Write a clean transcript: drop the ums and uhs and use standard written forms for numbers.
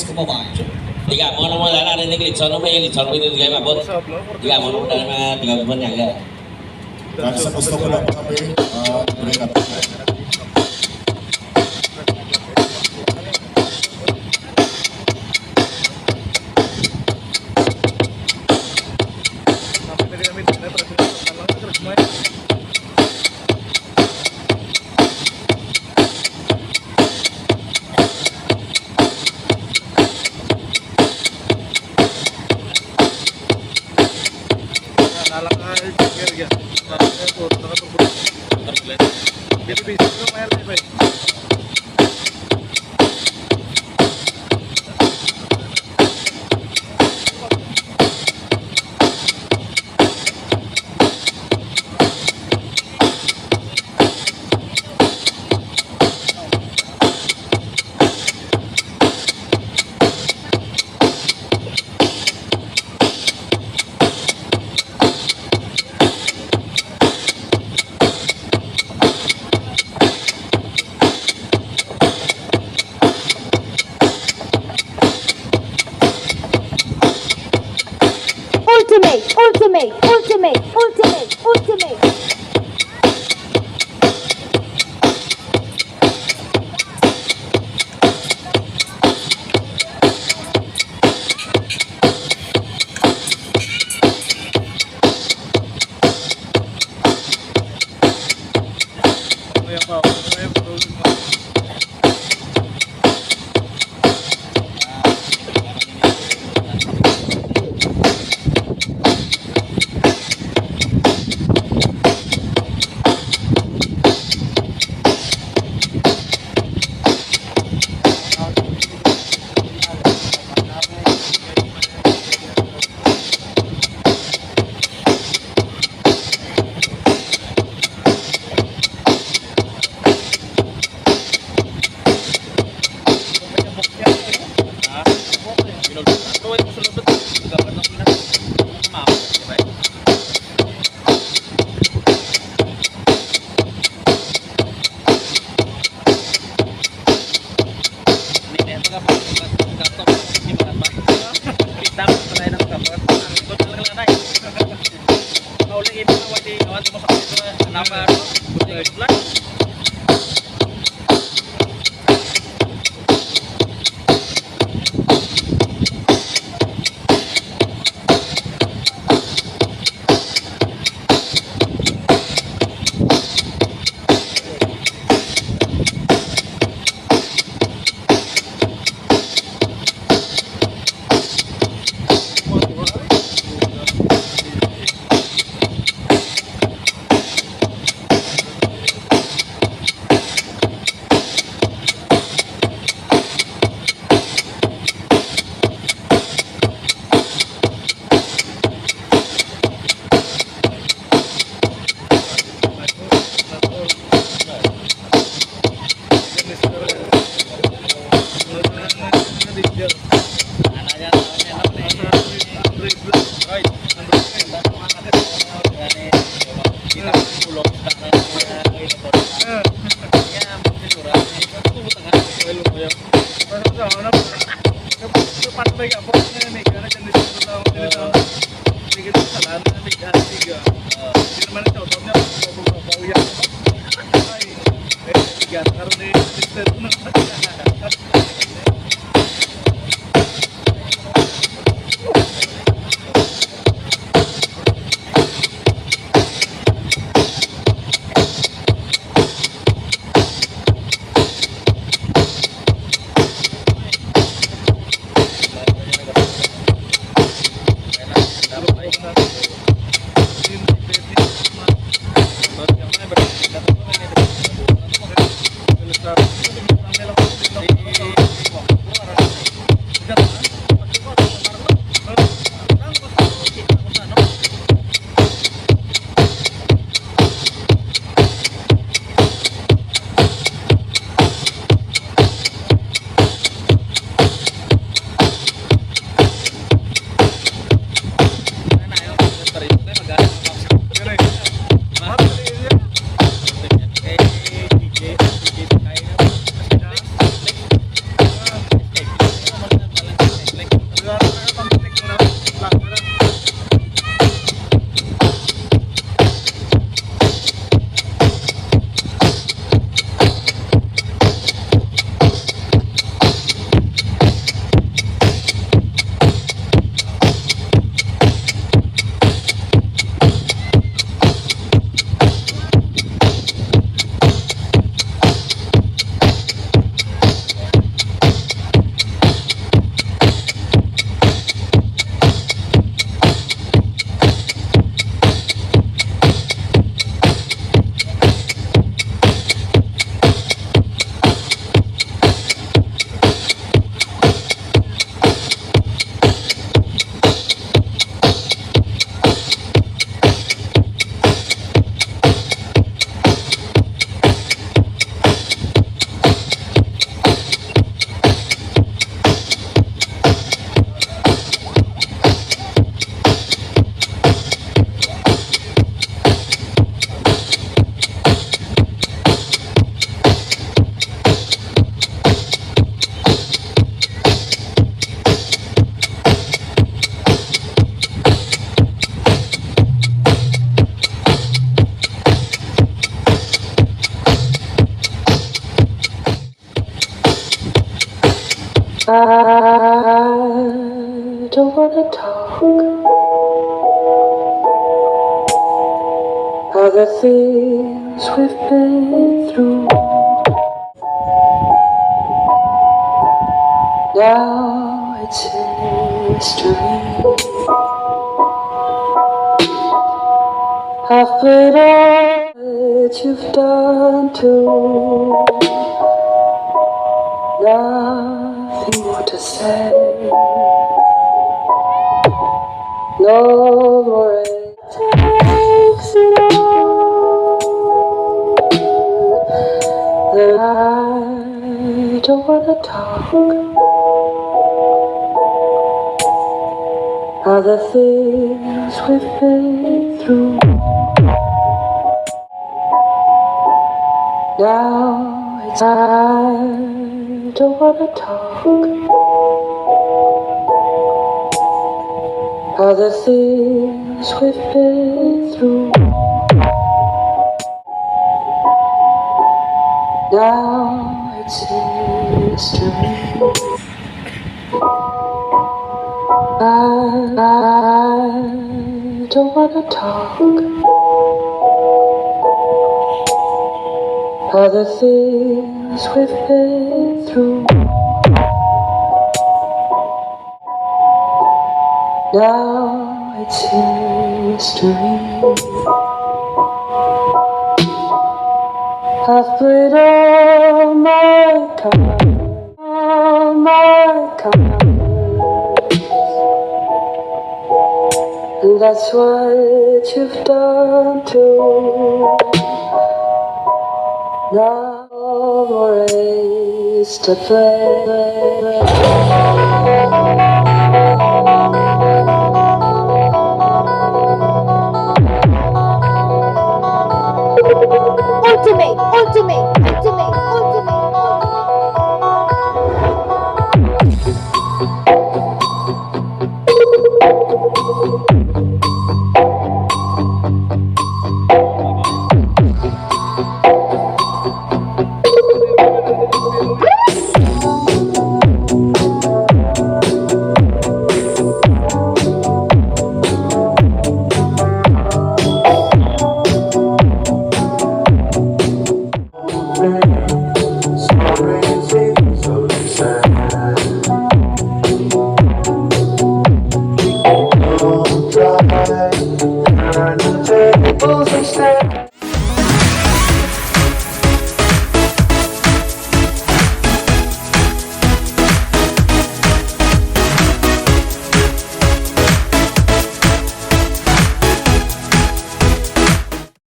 mga kababayan. Tiga mo na wala na rin litson no may litson mo ito kaya mabot. Tiga mo na mga tiga mo niya. Dahil sa gusto ko lang kami, break up. Ultimate. don't wanna talk about the things we've been through. Now it's history. I've put all that you've done to. Nothing more to say. No more. It takes it all. Then I don't wanna talk about the things we've been through. Now it's I don't wanna talk about the things we've been through. Now it's history. I don't wanna talk about the things we've been through. Now it's history. I've played all my cards, all my cards, and that's what you've done too. No more race to play. Ultimate, ultimate, ultimate, ultimate. So crazy.